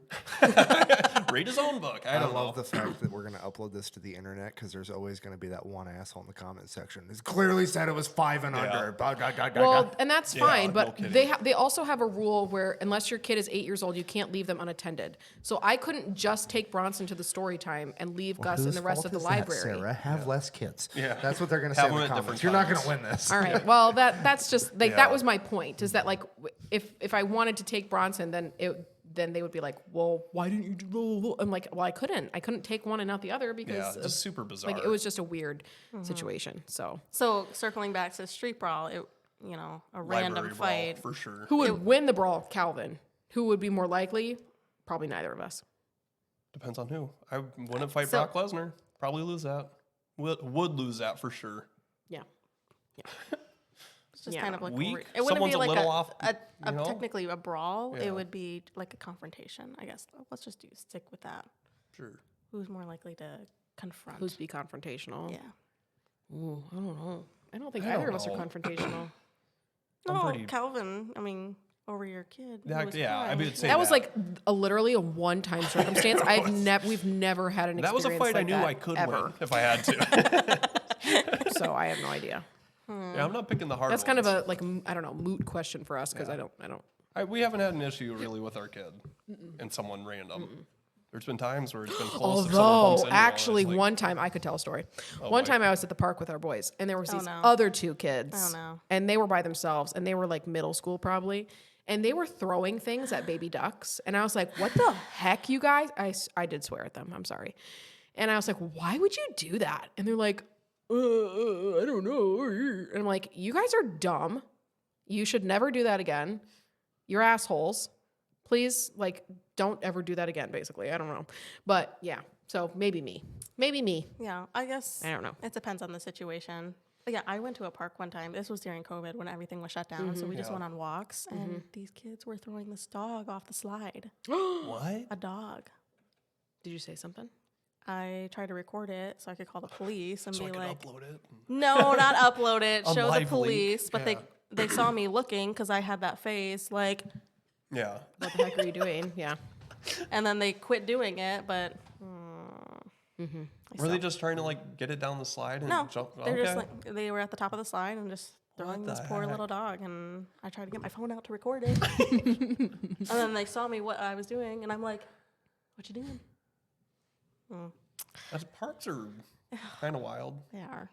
Read his own book. I I don't love know. the fact that we're going to upload this to the internet because there's always going to be that one asshole in the comment section. It's clearly said it was 5 and under. Blah, blah, blah, blah, Well, blah. and that's Yeah, fine, no but kidding. they also have a rule where unless your kid is 8 years old, you can't leave them unattended. So I couldn't just take Bronson to the story time and leave Gus and Whose the rest fault of the is that, library. Sarah? Have less kids. Yeah. That's what they're going to say Have in the them at comments. different You're not going times. to win this. All right. Well, that's just like that Yeah. was my point. Is that like if I wanted to take Bronson, then they would be like, well, why didn't you do? I'm like, well, I couldn't take one and not the other because Yeah, of- just super bizarre. like it was just a weird situation. So So circling back to street brawl, a random Library brawl, fight. for sure. who would win the brawl, Calvin? Who would be more likely? Probably neither of us. Depends on who. I wouldn't fight So- Brock Lesnar. Probably lose that. Would lose that for sure. Yeah. It's just Yeah. kind of like Weak. it wouldn't be Someone's a like little off, a you know? technically a brawl. Yeah. It would be like a confrontation, I guess. Let's just stick with that. Sure. Who's more likely to confront? Who's be confrontational? yeah. Ooh, I don't know. I don't think I either don't of us are know. confrontational. I'm No, pretty- Calvin. I mean, over your kid. who That- was yeah, I crying. would say That was that. like literally a one-time circumstance. We've never had an experience That was a fight I like knew that I could ever. win if I had to. So I have no idea. Yeah, I'm not picking the hard That's kind of ones. a like I don't know moot question for us because I don't. We haven't had an issue really with our kid and someone random. There's been times where it's been close. if someone bumps Although into you, actually, it's like, one time I could tell a story. Oh, One boy. time I was at the park with our boys, and there was Oh, these no. other two kids, Oh, no. and they were by themselves, and they were like middle school probably, and they were throwing things at baby ducks, and I was like, "What the heck, you guys?" I did swear at them. I'm sorry, and I was like, "Why would you do that?" And they're like, "I don't know." And I'm like, "You guys are dumb. You should never do that again. You're assholes. Please, like, don't ever do that again." Basically, I don't know, but yeah. So maybe me. Yeah, I guess. I don't know. It depends on the situation. But yeah, I went to a park one time. This was during COVID when everything was shut down. So we just Yeah. went on walks, and these kids were throwing this dog off the slide. What? A dog. Did you say something? I tried to record it so I could call the police and So I be could like, upload it. no, not upload it, A show the live link, police. But yeah. they saw me looking because I had that face, like, Yeah. What the heck are you doing? Yeah. and then they quit doing it. But Were they just trying to like get it down the slide and no, jump? they're just Okay. like they were at the top of the slide and just throwing What this the poor heck? little dog. And I tried to get my phone out to record it, and then they saw me what I was doing, and I'm like, "What you doing?" Parks are kind of wild. They are.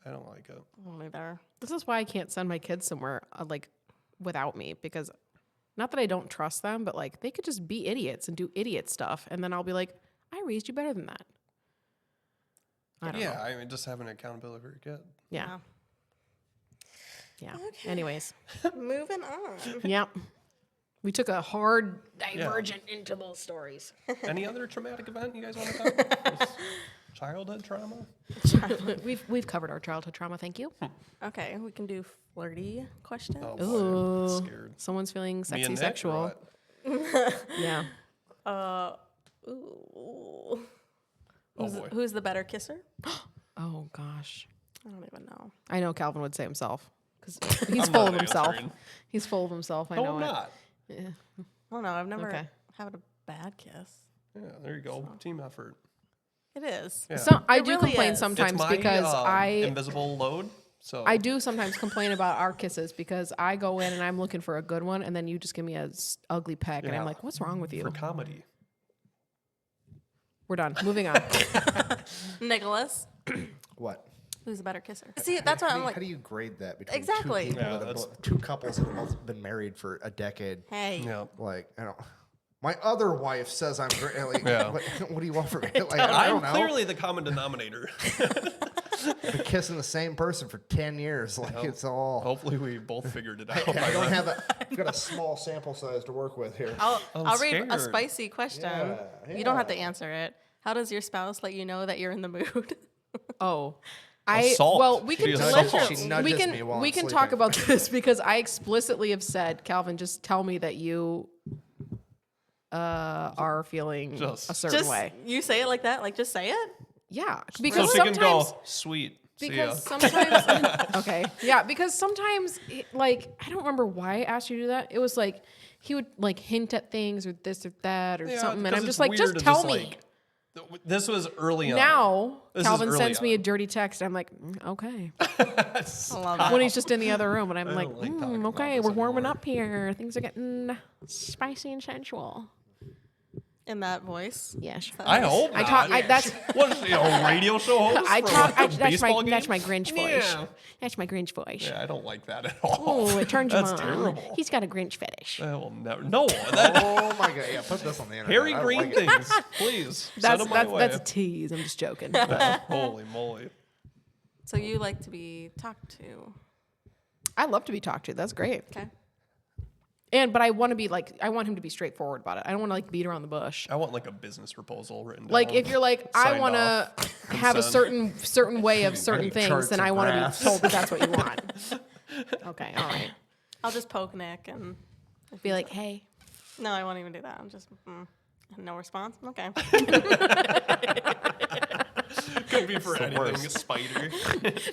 I don't like it. Only there. This is why I can't send my kids somewhere like without me because not that I don't trust them, but like they could just be idiots and do idiot stuff. And then I'll be like, I raised you better than that. I don't know. I mean, just having accountability for your kid. Yeah. Yeah. Anyways. Moving on. Yep. We took a hard divergent into those stories. Any other traumatic event you guys want to talk about? Just childhood trauma? We've covered our childhood trauma, thank you. Okay, we can do flirty questions. Oh, boy. Ooh. I'm scared. Someone's feeling Me sexy and Nick, or sexual. what? Yeah. Ooh. Oh, boy. Who's the better kisser? Oh gosh. I don't even know. I know Calvin would say himself because he's I'm full not of himself. answering. He's full of himself. I No, know I'm it. not. I don't know. I've never Okay. had a bad kiss. Yeah, there you go. Team effort. It is. Yeah. So I It do really complain is. sometimes it's my, because invisible load. So I do sometimes complain about our kisses because I go in and I'm looking for a good one and then you just give me a ugly peck and I'm Yeah. like, what's wrong with you? for comedy. We're done. Moving on. Nicholas, What? who's the better kisser? See, that's what I'm like. How do you grade that between Exactly. two people Yeah, that have that's- two couples that have both been married for a decade? Hey. Yeah. Like, I don't. My other wife says I'm great. Like, Yeah. what do you want from me? Like, I I'm don't know. clearly the common denominator. Been kissing the same person for 10 years. Like, it's all. Hopefully, we both figured it out. I don't have I've got a small sample size to work with here. I'll read a scared. spicy question. Yeah, You don't have to answer it. How does your spouse let you know that you're in the mood? Oh. Assault. Well, we can She literally- assaults. She nudges we can me while we I'm can talk sleeping. about this because I explicitly have said, Calvin, just tell me that you are feeling Just- a certain Just way. you say it like that? Like just say it? Yeah, So because she can sometimes go, sweet. See ya. because sometimes okay, yeah, because sometimes like I don't remember why I asked you to do that. It was like he would like hint at things or this or that or Yeah, something, and 'cause I'm it's just like, weird just to tell just, me. like, this was early on. Now This is Calvin early sends me a on. dirty text. I'm like, okay. I love that. When he's just in the other room, and I'm I like, don't like talking about okay, this we're warming anymore. up here. Things are getting spicy and sensual. In that voice. Yes. I hope I not. talk. That's What is she, a radio show host? I for talk. a That's baseball my game? Grinch voice. Yeah. That's my Grinch voice. Yeah, I don't like that at all. Oh, it turns you That's on. terrible. He's got a Grinch fetish. I will never. No, that Oh my god! Yeah, put this on the internet. Harry I don't Green like it. things, please. That's Send them my way. that's a tease. I'm just joking. Holy moly! So you like to be talked to. I love to be talked to. That's great. Okay. But I want to be like, I want him to be straightforward about it. I don't want to like beat around the bush. I want like a business proposal written down. Like if you're like, I Signed want off, to have a consent. certain way of certain need things, charts then and I want to be graphs. told that that's what you want. Okay, all right. I'll just poke Nick and Be like, hey, no, I won't even do that. I'm just no response. Okay. Could be for anything. worst. Spider.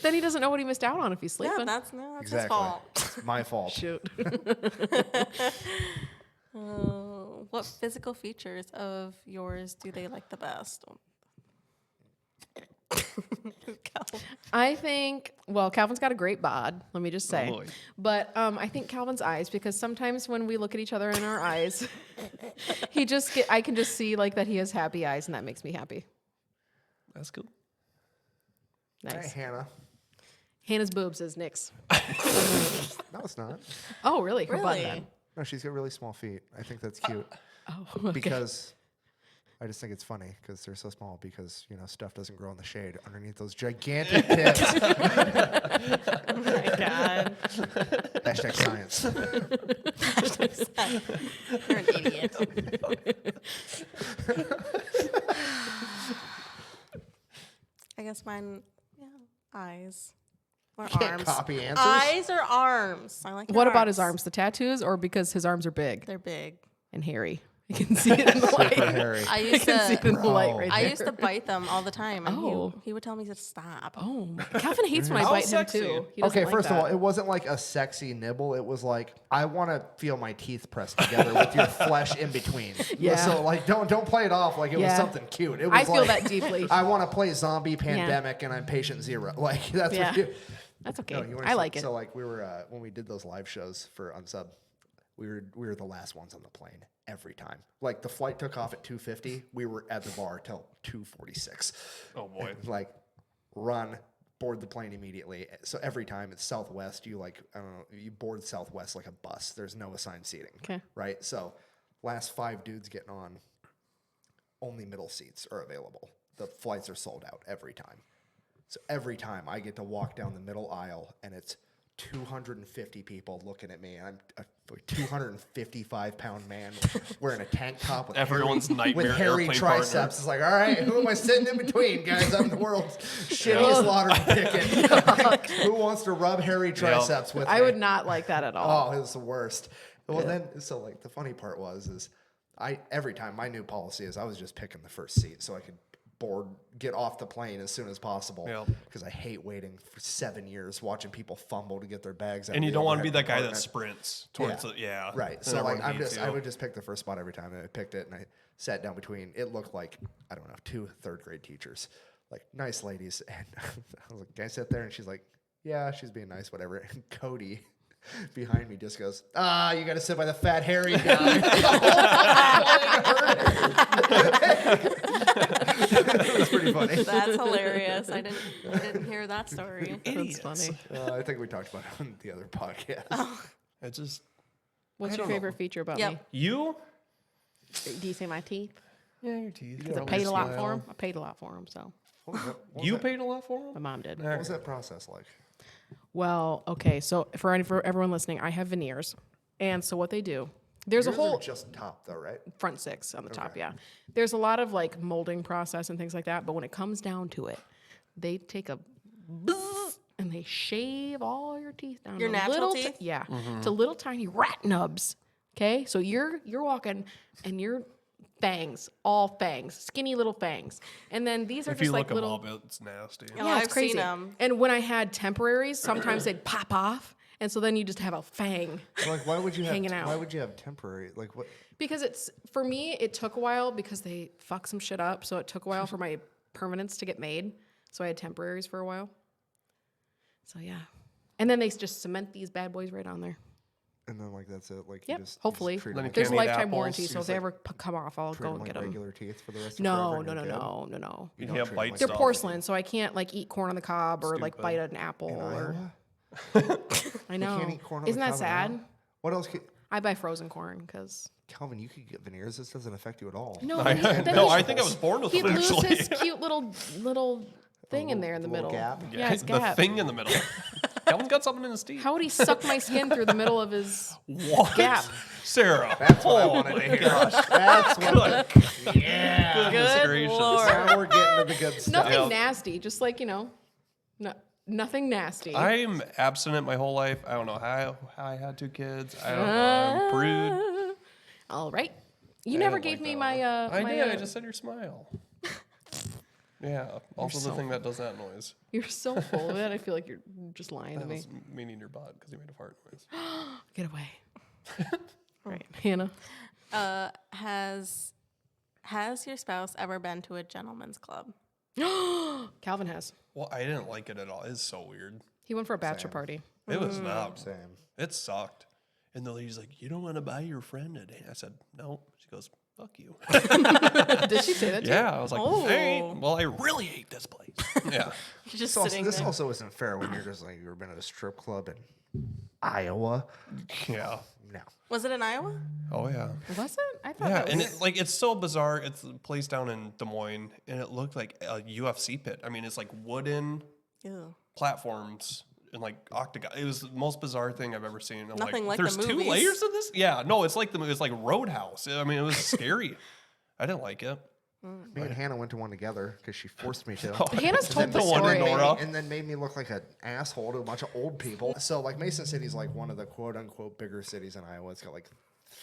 then he doesn't know what he missed out on if he's Yeah, sleeping. that's his Exactly. fault. It's my fault. Shoot. What physical features of yours do they like the best? I think, well, Calvin's got a great bod, let me just say. boy. But I think Calvin's eyes, because sometimes when we look at each other in our eyes, I can just see like that he has happy eyes, and that makes me happy. That's cool. Hey, Nice. Hannah. Hannah's boobs is Nick's. No, it's not. Oh, really? Her butt Really? then. No, she's got really small feet. I think that's cute Oh, okay. because I just think it's funny because they're so small because, stuff doesn't grow in the shade underneath those gigantic tits. Oh my God. Hashtag science. You're an idiot. I guess mine, eyes. Or Can't arms. copy answers. Eyes or arms? I like your What about his arms? The tattoos, or because his arms are big They're big. and hairy? You can see it in the Super light. hairy. I I used can see it in to. the light Bro. right I there. used to bite them all the time, and Oh. he would tell me to stop. Oh, Calvin hates when I How bite sexy. him too. He doesn't Okay, like first of that. all, it wasn't like a sexy nibble. It was like I want to feel my teeth pressed together with your flesh in between. Yeah. So like, don't play it off like it was Yeah. something cute. It was I feel like, that deeply. I want to play zombie pandemic and I'm patient zero. Like that's Yeah. what you. That's okay. No, you wanna I see- like it. So like we were when we did those live shows for Unsub, we were the last ones on the plane every time. Like the flight took off at 2:50, we were at the bar till 2:46. Oh boy. Like run, board the plane immediately. So every time it's Southwest, you you board Southwest like a bus. There's no assigned seating. Okay. Right? So last 5 dudes getting on. only middle seats are available. The flights are sold out every time. So every time I get to walk down the middle aisle, and it's 250 people looking at me, and I'm a 255-pound man wearing a tank top with Everyone's nightmare hairy airplane triceps. partner. It's like, all right, who am I sitting in between, guys? I'm the world's shittiest lottery ticket. Who wants to rub hairy triceps with me? I would not like that at all. Oh, it was the worst. Well, then, so like the funny part is every time my new policy is I was just picking the first seat so I could get off the plane as soon as possible. Because I hate waiting for 7 years watching people fumble to get their bags out. And you don't want to be that guy that compartment. sprints towards Right. And So like everyone hates I you. would just pick the first spot every time, and I picked it, and I sat down between. It looked like, I don't know, 2 third-grade teachers, like nice ladies, and I was like, "Can I sit there?" And she's like, "Yeah," she's being nice, whatever. And Cody behind me just goes, "You got to sit by the fat hairy guy." It was pretty funny. That's hilarious. I didn't hear that story. Idiots. That's funny. I think we talked about it on the other podcast. It just What's I your don't know. favorite feature about Yep. me? you. Do you say my teeth? Yeah, your teeth. Because I paid a lot for them. I paid a lot for them, so You paid a lot for my them. mom did. What was that process like? Well, okay, so for everyone listening, I have veneers, and so what they do, there's Yours a whole are just top though, right? front 6 on the top, yeah. There's a lot of like molding process and things like that, but when it comes down to it, they take a buzz and they shave all your teeth down. Your to natural little teeth? yeah, to little tiny rat nubs. Okay, so you're walking and your fangs, all fangs, skinny little fangs, and then these are If just you like look little. them up, it's nasty. Oh, Yeah, it's I've crazy. seen 'em. And when I had temporaries, sometimes they'd pop off, and so then you just have a fang. Like, why would you have Hanging out. Why would you have temporary? Like, what? Because for me, it took a while because they fuck some shit up. So it took a while for my permanents to get made. So I had temporaries for a while. So yeah. And then they just cement these bad boys right on there. And then like that's it. Like, Yep, you just hopefully. treat Then them you like, There's a can't eat lifetime apples. warranty, so if they like- ever come off, I'll treat go them and like get them. regular teeth for the rest of No, forever no, and no, you're good. no, no, no. You don't can't treat bite them They're stuff. porcelain, so I can't like eat corn on the cob or like Stupid. bite an apple In or. Iowa? I know. can't eat corn on the Isn't that cob in Iowa? sad? What else? Could, I buy frozen corn because. Calvin, you could get veneers. This doesn't affect you at all. No, I, then no, he- I think I was born with He'd them lose actually. his cute little thing in there in the little middle. gap? Yeah, his the gap. thing in the middle. Calvin's got something in his teeth. How would he suck my skin through the middle of his What? gap? Sarah. That's what I Oh wanted my to hear. gosh. That's what. Goodness Good gracious. Lord. Now we're getting to the good stuff. Nothing Yep. nasty, just like, nothing nasty. I'm abstinent my whole life. I don't know how I had 2 kids. I don't know. I'm prude. All right. You I never don't gave like me that my one. my I did. I just said your smile. Yeah. Also the thing that does that noise. You're so full of it. I feel like you're just lying to That me. was meaning your butt because you made a fart noise. Get away. Right. Hannah. Has your spouse ever been to a gentleman's club? Calvin has. Well, I didn't like it at all. It's so weird. He went for a bachelor party. It was not. Same. It sucked. And the lady's like, "You don't want to buy your friend a dance?" I said, "No." She goes, "Fuck you." Did she say that to you? Yeah. I was like, Oh. "Hey, well, I really hate this place." Yeah. You're just Also, sitting this there. also isn't fair when you're just like you've been at a strip club in Iowa. Yeah. No. Was it in Iowa? Oh yeah. Was it? I thought Yeah, that and was. it's so bizarre. It's a place down in Des Moines, and it looked like a UFC pit. I mean, it's like wooden Ew. platforms and like octagon. It was the most bizarre thing I've ever seen. I'm Nothing like the there's 2 movies." layers of this. Yeah, no, it's like it's like Roadhouse. I mean, it was scary. I didn't like it. Me and Hannah went to one together because she forced me to. Hannah's told the The one in story. Nora. And then made me look like an asshole to a bunch of old people. So like Mason City's like one of the quote unquote bigger cities in Iowa. It's got like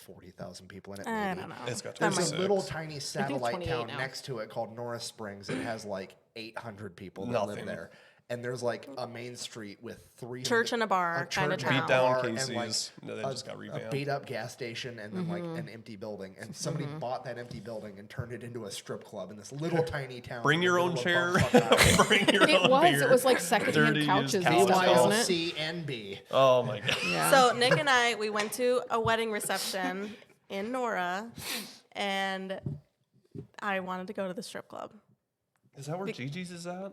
40,000 people in it. I maybe. don't know. It's got There's 26. a little tiny satellite 28 town now. next to it called Norris Springs. It has like 800 people that live Nothing. there. And there's like a main street with 3 Church and a bar kinda church and a town. Beat down bar and, Casey's. No, they just got a revamped. beat up gas station and then like Mm-hmm. an empty building. And somebody bought that empty building and turned it into a strip club in this little tiny town. Bring in your the own middle chair. of bumfuck Iowa. Bring your It own was. beer. It was like secondhand Dirty couches used and couches. stuff, wasn't it? BYOCNB. Oh my god. Yeah. So Nick and I, we went to a wedding reception in Nora, and I wanted to go to the strip club. Is that where Gigi's is at?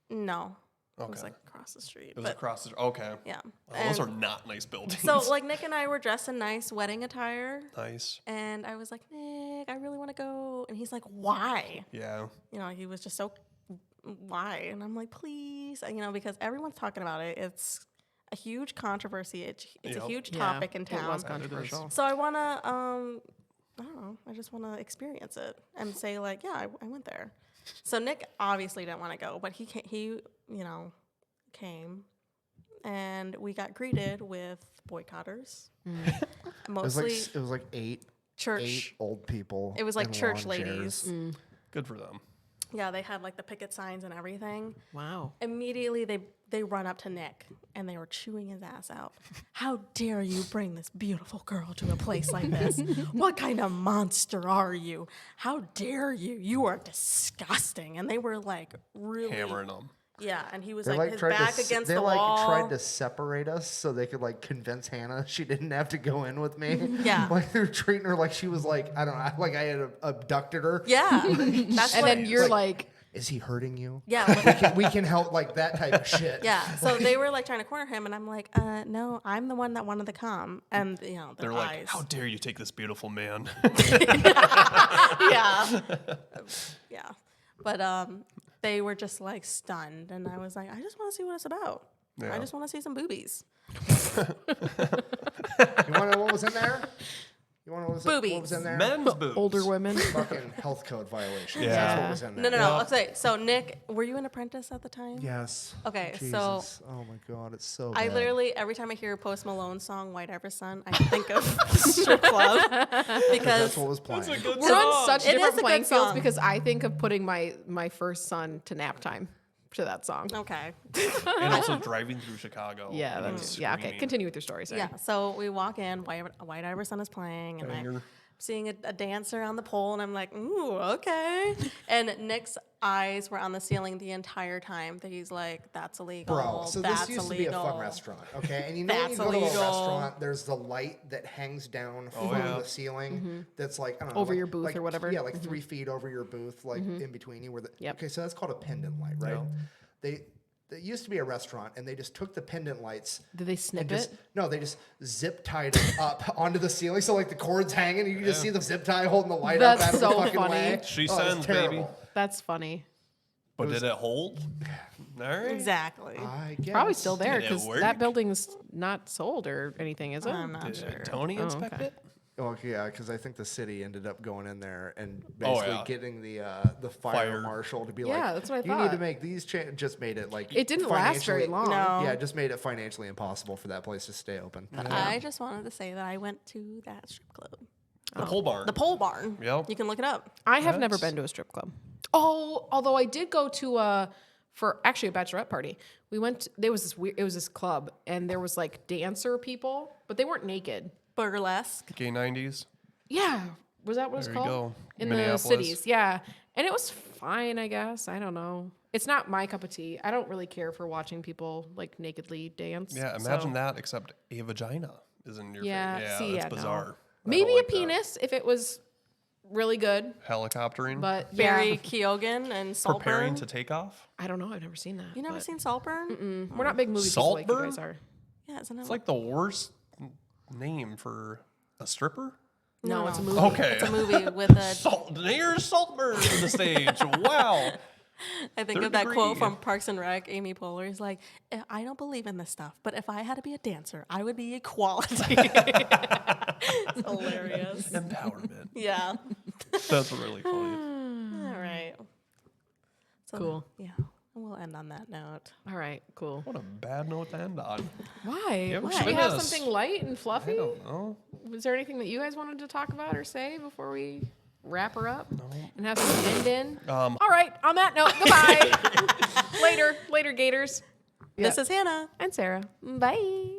No, it was Okay. like across the street. It was But across the. Okay. yeah, Oh, those are And not nice buildings. so like Nick and I were dressed in nice wedding attire, nice. and I was like, Nick, Nick, I really want to go. And he's like, why? Yeah. You know, he was just so, why? And I'm like, please, you know, because everyone's talking about it. It's a huge controversy. It's a huge topic in town. It was controversial. So I want to, I don't know, I just want to experience it and say like, yeah, I went there. So Nick obviously didn't want to go, but he you know, came, and we got greeted with boycotters. Mostly It was like eight old people. It was like in church lawn ladies. chairs. Good for them. Yeah, they had like the picket signs and everything. Wow. Immediately they run up to Nick and they were chewing his ass out. How dare you bring this beautiful girl to a place like this? What kind of monster are you? How dare you? You are disgusting. And they were like really Hammering them. Yeah, and he was They like his tried back to, against they the like wall. tried to separate us so they could like convince Hannah she didn't have to go in with me. Yeah. Like they were treating her like she was like, I don't know, like I had abducted her. Yeah. That's And what, then you're like, Is he hurting you? yeah. Like, We can help, like that type of shit. yeah. So they were like trying to corner him, and I'm like, no, I'm the one that wanted to come. And you know, their They're like, eyes. how dare you take this beautiful man? Yeah. Yeah. But they were just like stunned, and I was like, I just want to see what it's about. Yeah. I just want to see some boobies. You want to know what was in there? You want to know what was in there? Men's boobs. older women. Fucking health code violation. Yeah. That's what was in there. No. Okay. So Nick, were you an apprentice at the time? Yes. Okay, so- Jesus. Oh my God, it's so I bad. literally, every time I hear a Post Malone song, White Iverson, I think of strip club because That's what was playing. That's a good We're on song. such It is different a good playing fields song. because I think of putting my first son to nap time to that song. okay. And also driving through Chicago. Yeah, and that's yeah. Okay, screaming. continue with your story. Sorry. Yeah, so we walk in, White Iverson is playing, and I'm Banger. seeing a dancer on the pole, and I'm like, ooh, okay. And Nick's eyes were on the ceiling the entire time. That he's like, that's illegal. Bro, so that's this used illegal. to be a fun restaurant, okay? And you know when you That's go to a illegal. restaurant, there's the light that hangs down from yeah. the ceiling that's like, I don't know. Over like- your booth like- or whatever. Yeah, like 3 feet over your booth, like in between you. Yep. Okay, so that's called a pendant light, right? It used to be a restaurant, and they just took the pendant lights. Did they snip and just, it? No, they just zip tied it up onto the ceiling. So like the cord's hanging, you can just see the zip tie holding the light up That's out of so the fucking funny. way. She it's sends, baby. terrible. That's funny. But did it hold? All right. Exactly. I guess. Probably still there Did it because work? that building's not sold or anything, is it? I'm not sure. Did Tony inspect okay. it? Oh yeah, because I think the city ended up going in there and Oh, basically yeah. getting the fire Fire. marshal to be Yeah, like, that's what I you need to thought. make these changes. Just made it like It didn't last very financially- long. No. Yeah, it just made it financially impossible for that place to stay open. I just wanted to say that I went to that strip club. The pole barn. The pole barn. Yep. You can look it up. I have never That's- been to a strip club. Oh, although I did go to for actually a bachelorette party. We went. There was this weird. It was this club, and there was like dancer people, but they weren't naked. Burlesque. Gay 90s. Yeah, was that what it's There you called? go. In the Minneapolis. cities, yeah, and it was fine, I guess. I don't know. It's not my cup of tea. I don't really care for watching people like nakedly dance. Yeah, imagine that, except a vagina is in your Yeah, face. Yeah, see, that's yeah, no. bizarre. I Maybe don't a like that. penis if it was really good, Helicoptering. but Barry yeah, Keoghan and Saltburn. Preparing to take off. I don't know. I've never seen that. You never but- seen Saltburn? We're not big movie people like you Saltburn? guys are. Yeah, isn't it? It's like the worst name for a stripper. No, it's a movie. Okay. It's a movie with a. Here's Saltburn to the stage. Wow. I think Third of that quote degree. from Parks and Rec. Amy Poehler is like, I don't believe in this stuff, but if I had to be a dancer, I would be equality. It's hilarious. Empowerment. Yeah. That's really funny. All right. So, Cool. Yeah. We'll end on that note. All right, cool. What a bad note to end on. Why? ever Should we been have to s- something light and I fluffy? don't know. Was there anything that you guys wanted to talk about or say before we wrap her up and have some end in? All right. On that note, goodbye. Later, Gators. This is Hannah. And Sarah. Bye.